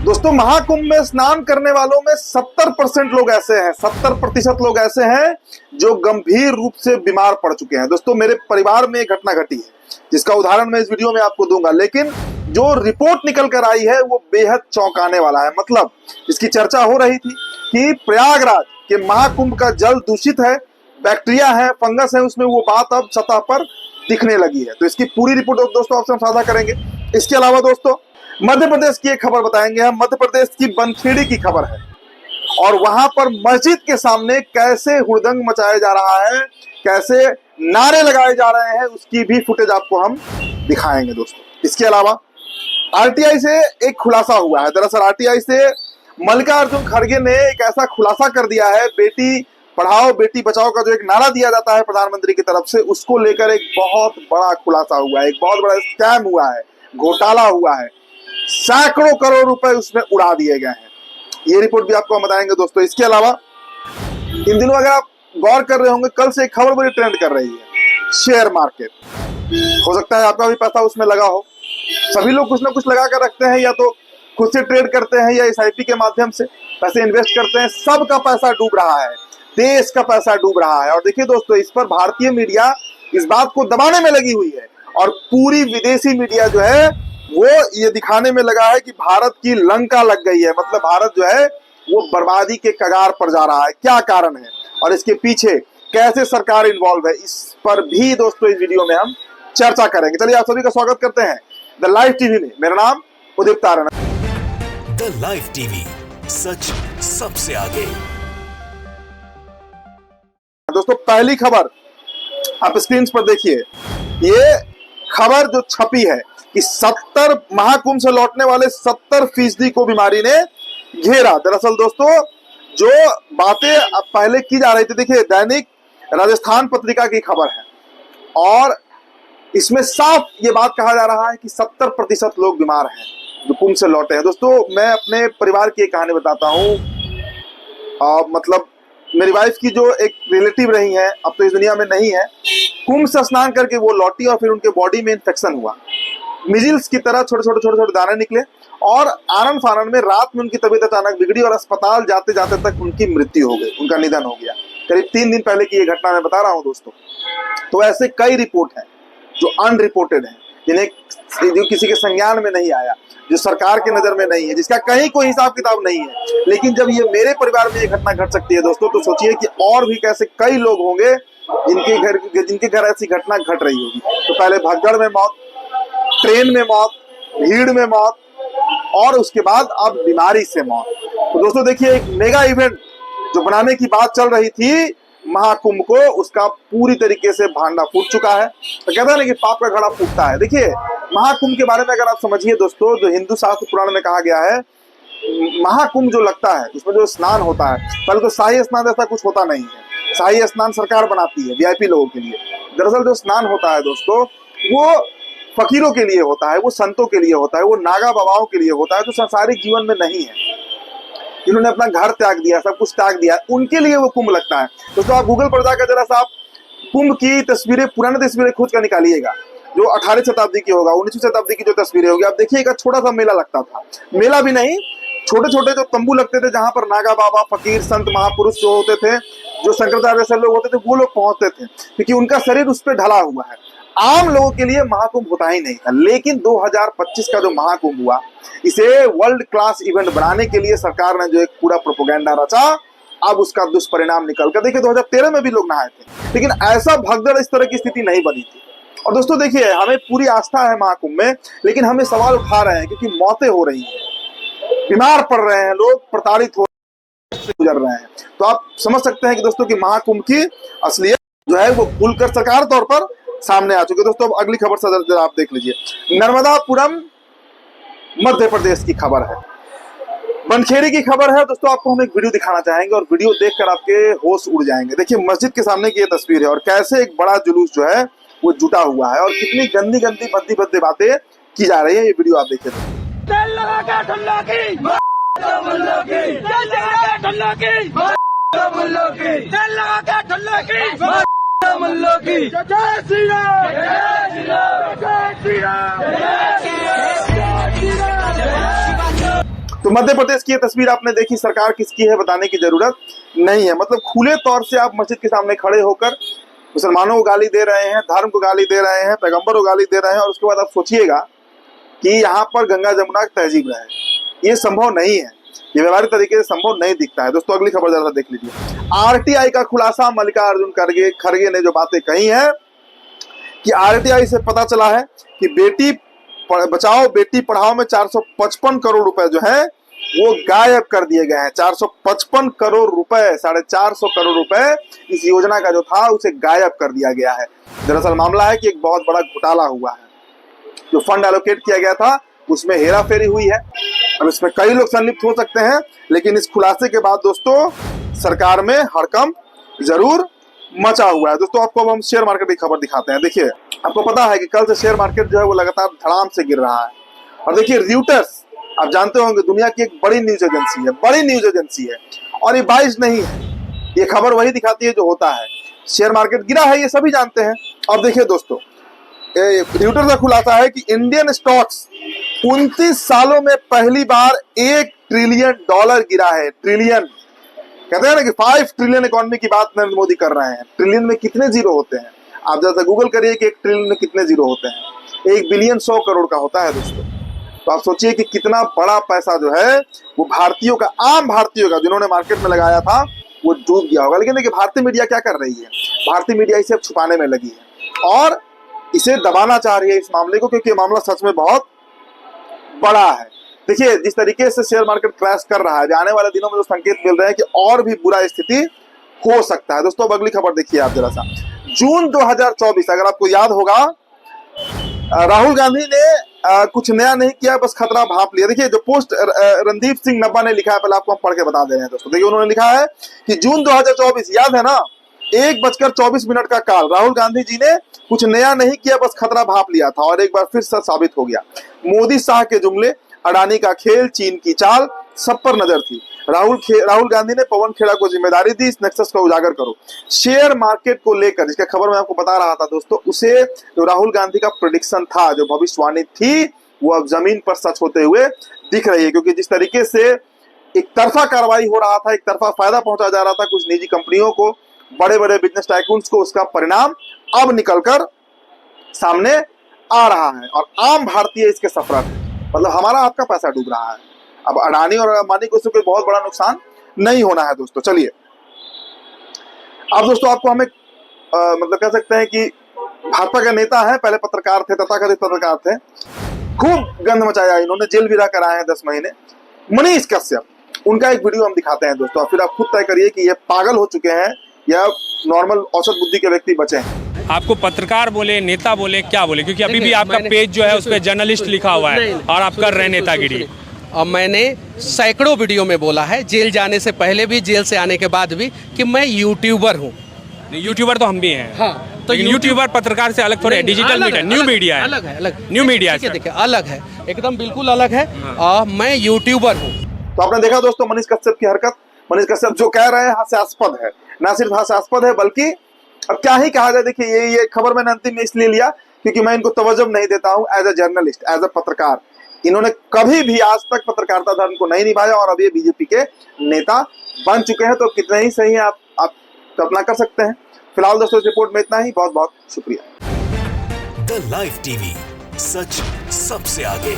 दोस्तों, महाकुंभ में स्नान करने वालों में 70% लोग ऐसे हैं, 70% लोग ऐसे हैं जो गंभीर रूप से बीमार पड़ चुके हैं। दोस्तों, मेरे परिवार में एक घटना घटी है जिसका उदाहरण मैं इस वीडियो में आपको दूंगा, लेकिन जो रिपोर्ट निकल कर आई है वो बेहद चौंकाने वाला है। मतलब इसकी चर्चा हो रही थी कि प्रयागराज के महाकुंभ का जल दूषित है, बैक्टीरिया है, फंगस है उसमें, वो बात अब सतह पर दिखने लगी है। तो इसकी पूरी रिपोर्ट दोस्तों आपसे हम साझा करेंगे। इसके अलावा दोस्तों, मध्य प्रदेश की एक खबर बताएंगे हम। मध्य प्रदेश की बनखेड़ी की खबर है और वहां पर मस्जिद के सामने कैसे हुड़दंग मचाया जा रहा है, कैसे नारे लगाए जा रहे हैं, उसकी भी फुटेज आपको हम दिखाएंगे दोस्तों। इसके अलावा आरटीआई से एक खुलासा हुआ है। दरअसल आरटीआई से मल्लिकार्जुन खड़गे ने एक ऐसा खुलासा कर दिया है, बेटी पढ़ाओ बेटी बचाओ का जो एक नारा दिया जाता है प्रधानमंत्री की तरफ से, उसको लेकर एक बहुत बड़ा खुलासा हुआ है, एक बहुत बड़ा स्कैम हुआ है, घोटाला हुआ है, सैकड़ों करोड़ रुपए उसमें उड़ा दिए गए हैं। ये रिपोर्ट भी आपको हम बताएंगे दोस्तों। इसके अलावा इन दिनों अगर आप गौर कर रहे होंगे, कल से एक खबर बड़ी ट्रेंड कर रही है, शेयर मार्केट। हो सकता है आपका भी पैसा उसमें लगा हो। सभी लोग कुछ ना कुछ लगा कर रखते हैं, या तो खुद से ट्रेड करते हैं या एसआईपी के माध्यम से पैसे इन्वेस्ट करते हैं। सबका पैसा डूब रहा है, देश का पैसा डूब रहा है। और देखिए दोस्तों, इस पर भारतीय मीडिया इस बात को दबाने में लगी हुई है और पूरी विदेशी मीडिया जो है वो ये दिखाने में लगा है कि भारत की लंका लग गई है। मतलब भारत जो है वो बर्बादी के कगार पर जा रहा है। क्या कारण है और इसके पीछे कैसे सरकार इन्वॉल्व है, इस पर भी दोस्तों इस वीडियो में हम चर्चा करेंगे। चलिए आप सभी का स्वागत करते हैं द लाइव टीवी में। मेरा नाम उदित तारण है। द लाइव टीवी, सच सबसे आगे। दोस्तों, पहली खबर आप स्क्रीन पर देखिए। ये खबर जो छपी है कि 70 महाकुंभ से लौटने वाले 70% को बीमारी ने घेरा। दरअसल दोस्तों, जो बातें अब पहले की जा रही थी, देखिए दैनिक राजस्थान पत्रिका की खबर है और इसमें साफ ये बात कहा जा रहा है कि 70% लोग बीमार हैं जो कुंभ से लौटे हैं। दोस्तों, मैं अपने परिवार की एक कहानी बताता हूँ। मतलब मेरी वाइफ की जो एक रिलेटिव रही है, अब तो इस दुनिया में नहीं है, कुंभ से स्नान करके वो लौटी और फिर उनके बॉडी में इन्फेक्शन हुआ, मिजिल्स की तरह छोटे छोटे दाने निकले और आनन फानन में रात में उनकी तबीयत अचानक बिगड़ी और अस्पताल जाते जाते तक उनकी मृत्यु हो गई, उनका निधन हो गया। करीब 3 दिन पहले की ये घटना मैं बता रहा हूँ दोस्तों। तो ऐसे कई रिपोर्ट हैं जो अनरिपोर्टेड हैं, जो किसी के संज्ञान में नहीं आया, जो सरकार की नजर में नहीं है, जिसका कहीं कोई हिसाब किताब नहीं है। लेकिन जब ये मेरे परिवार में ये घटना घट सकती है दोस्तों, तो सोचिए कि और भी कैसे कई लोग होंगे जिनके घर ऐसी घटना घट रही होगी। तो पहले भगदड़ में मौत, ट्रेन में मौत, भीड़ में मौत और उसके बाद अब बीमारी से मौत। तो दोस्तों देखिए, एक मेगा इवेंट जो बनाने की बात चल रही थी महाकुंभ को, उसका पूरी तरीके से भांडा फूट चुका है। तो कहता है ना कि पाप का घड़ा फूटता है। देखिए, महाकुंभ के बारे में अगर आप समझिए दोस्तों, जो हिंदू शास्त्र पुराण में कहा गया है, महाकुंभ जो लगता है उसमें जो स्नान होता है, पहले तो शाही स्नान ऐसा कुछ होता नहीं है। शाही स्नान सरकार बनाती है वीआईपी लोगों के लिए। दरअसल जो स्नान होता है दोस्तों, वो फकीरों के लिए होता है, वो संतों के लिए होता है, वो नागा बाबाओं के लिए होता है, जो सांसारिक जीवन में नहीं है, जिन्होंने अपना घर त्याग दिया, सब कुछ त्याग दिया, उनके लिए वो कुंभ लगता है। दोस्तों, आप गूगल पर जाकर जरा सा आप कुंभ की तस्वीरें, पुरानी तस्वीरें खोज कर निकालिएगा, जो 18वीं शताब्दी की होगा, 19वीं शताब्दी की जो तस्वीरें होगी, आप देखिएगा छोटा सा मेला लगता था। मेला भी नहीं, छोटे छोटे जो तंबू लगते थे जहां पर नागा बाबा, फकीर, संत, महापुरुष जो होते थे, जो शंकराचार्य जैसे लोग होते थे, वो लोग पहुंचते थे, क्योंकि उनका शरीर उस पर ढला हुआ है। आम लोगों के लिए महाकुंभ होता ही नहीं था। लेकिन 2025 का जो महाकुंभ हुआ, इसे वर्ल्ड क्लास इवेंट बनाने के लिए सरकार ने जो एक पूरा प्रोपेगेंडा रचा, अब उसका दुष्परिणाम निकल कर देखिए 2013 में भी लोग नहाए थे, लेकिन ऐसा भगदड़ इस तरह की स्थिति नहीं बनी थी। और दोस्तों देखिए, हमें पूरी आस्था है महाकुंभ में, लेकिन हमें सवाल उठा रहे हैं क्योंकि मौतें हो रही हैं, बीमार पड़ रहे हैं लोग, प्रताड़ित हो गुजर रहे हैं। तो आप समझ सकते हैं कि दोस्तों कि महाकुंभ की असलियत जो है वो खुलकर सरकार तौर पर सामने आ चुके। दोस्तों, अब अगली खबर से आप देख लीजिए। नर्मदापुरम मध्य प्रदेश की खबर है, बनखेड़ी की खबर है। दोस्तों, आपको हम एक वीडियो दिखाना चाहेंगे और वीडियो देखकर आपके होश उड़ जाएंगे। देखिए, मस्जिद के सामने की ये तस्वीर है और कैसे एक बड़ा जुलूस जो है वो जुटा हुआ है और कितनी गंदी गंदी भद्दी भद्दी बातें की जा रही है। ये वीडियो आप देखिए। मुल्लों की तेल लगा के ठल्ले की मुल्लों की जय श्री राम जय श्री राम जय श्री राम तो मध्य प्रदेश की ये तस्वीर आपने देखी, सरकार किसकी है बताने की जरूरत नहीं है। मतलब खुले तौर से आप मस्जिद के सामने खड़े होकर मुसलमानों को गाली दे रहे हैं, धर्म को गाली दे रहे हैं, पैगंबर को गाली दे रहे हैं, और उसके बाद आप सोचिएगा कि यहाँ पर गंगा जमुना की तहजीब रहे। ये संभव नहीं है, ये व्यवहारिक तरीके से संभव नहीं दिखता है। दोस्तों अगली खबर जरा देख लीजिए। आरटीआई का खुलासा, मल्लिकार्जुन खड़गे ने जो बातें कही है कि आरटीआई से पता चला है कि बेटी बचाओ बेटी पढ़ाओ में 455 करोड़ रुपए जो है वो गायब कर दिए गए हैं। 455 करोड़ रुपए, 450 करोड़ रुपए इस योजना का जो था उसे गायब कर दिया गया है। दरअसल मामला है कि एक बहुत बड़ा घोटाला हुआ है। जो फंड एलोकेट किया गया था उसमें हेराफेरी हुई है। अब इसमें कई लोग संलिप्त हो सकते हैं, लेकिन इस खुलासे के बाद दोस्तों सरकार में हड़कंप जरूर मचा हुआ है। दोस्तों आपको अब हम शेयर मार्केट की खबर दिखाते हैं। देखिए, आपको पता है कि कल से शेयर मार्केट जो है वो लगातार धड़ाम से गिर रहा है। और देखिए रियूटर्स, आप जानते होंगे दुनिया की एक बड़ी न्यूज एजेंसी है, और ये बाइस नहीं है, ये खबर वही दिखाती है जो होता है। शेयर मार्केट गिरा है ये सभी जानते हैं। अब देखिए दोस्तों, रियूटर्स का खुलासा है कि इंडियन स्टॉक्स 29 सालों में पहली बार $1 ट्रिलियन गिरा है। ट्रिलियन कहते हैं ना कि 5 ट्रिलियन इकोनॉमी की बात नरेंद्र मोदी कर रहे हैं। ट्रिलियन में कितने जीरो होते हैं? आप जरा गूगल करिए कि 1 ट्रिलियन में कितने जीरो होते हैं। 1 बिलियन 100 करोड़ का होता है दोस्तों। तो आप सोचिए कि कितना बड़ा पैसा जो है वो भारतीयों का, आम भारतीयों का, जिन्होंने मार्केट में लगाया था वो डूब गया होगा। लेकिन देखिए भारतीय मीडिया क्या कर रही है, भारतीय मीडिया इसे अब छुपाने में लगी है और इसे दबाना चाह रही है इस मामले को, क्योंकि ये मामला सच में बहुत बड़ा है। देखिए जिस तरीके से शेयर मार्केट क्रैश कर रहा है, आने वाले दिनों में जो संकेत मिल रहे हैं कि और भी बुरा स्थिति हो सकता है। दोस्तों अब अगली खबर देखिए आप जरा सा। जून 2024, अगर आपको याद होगा, राहुल गांधी ने कुछ नया नहीं किया, बस खतरा भांप लिया। देखिए जो पोस्ट रणदीप सिंह नब्बा ने लिखा है, पहले आपको हम पढ़ के बता दे रहे हैं दोस्तों। देखिए उन्होंने लिखा है कि जून 2024, याद है ना, 1:24 का काल, राहुल गांधी जी ने कुछ नया नहीं किया, बस खतरा भांप लिया था और एक बार फिर सच साबित हो गया। मोदी शाह के जुमले, अडानी का खेल, चीन की चाल, सब पर नजर थी। राहुल गांधी ने पवन खेड़ा को जिम्मेदारी दी, इस नेक्सस को उजागर करो। शेयर मार्केट को लेकर जिसका खबर मैं आपको बता रहा था दोस्तों, उसे जो राहुल गांधी का प्रेडिक्शन था, जो भविष्यवाणी थी, वो अब जमीन पर सच होते हुए दिख रही है। क्योंकि जिस तरीके से एक तरफा कार्रवाई हो रहा था, एक तरफा फायदा पहुंचा जा रहा था कुछ निजी कंपनियों को, बड़े बड़े बिजनेस टाइकून्स को, उसका परिणाम अब निकलकर सामने आ रहा है और आम भारतीय इसके सफर है। मतलब हमारा आपका पैसा डूब रहा है। अब अडानी और अंबानी को इससे कोई बहुत बड़ा नुकसान नहीं होना है दोस्तों। चलिए अब दोस्तों आपको हमें मतलब कह सकते हैं कि भाजपा के नेता है, पहले पत्रकार थे, तथाकथित पत्रकार थे, खूब गंद मचाया इन्होंने, जेल भी रह कर आए हैं 10 महीने, मनीष कश्यप, उनका एक वीडियो हम दिखाते हैं दोस्तों। फिर आप खुद तय करिए कि ये पागल हो चुके हैं या नॉर्मल औसत बुद्धि के व्यक्ति बचे हैं। आपको पत्रकार बोले, नेता बोले, क्या बोले? क्योंकि अभी भी आपका पेज जो है उस पर जर्नलिस्ट लिखा हुआ है और आप कर रहे हैं नेतागिरी। और मैंने सैकड़ों वीडियो में बोला है, जेल जाने से पहले भी, जेल से आने के बाद भी, कि मैं यूट्यूबर हूँ। यूट्यूबर तो हम भी हैं। हाँ, तो यूट्यूबर पत्रकार से अलग थोड़े है, डिजिटल मीडिया, न्यू मीडिया है, अलग है, अलग न्यू मीडिया है, देखिए अलग है, एकदम बिल्कुल अलग है। मैं यूट्यूबर हूँ। तो आपने देखा दोस्तों मनीष कश्यप की हरकत। मनीष कश्यप जो कह रहे हैं हास्यास्पद है, ना सिर्फ हास्यास्पद है बल्कि अब क्या ही कहा जाए। देखिए ये खबर मैंने अंतिम में इसलिए लिया क्योंकि मैं इनको तवज्जो नहीं देता हूं as a journalist, as a पत्रकार। इन्होंने कभी भी आज तक पत्रकारिता धर्म को नहीं निभाया और अब ये बीजेपी के नेता बन चुके हैं। तो कितने ही सही है आप कल्पना कर सकते हैं। फिलहाल दोस्तों इस रिपोर्ट में इतना ही, बहुत बहुत शुक्रिया। द लाइव टीवी, सच सबसे आगे।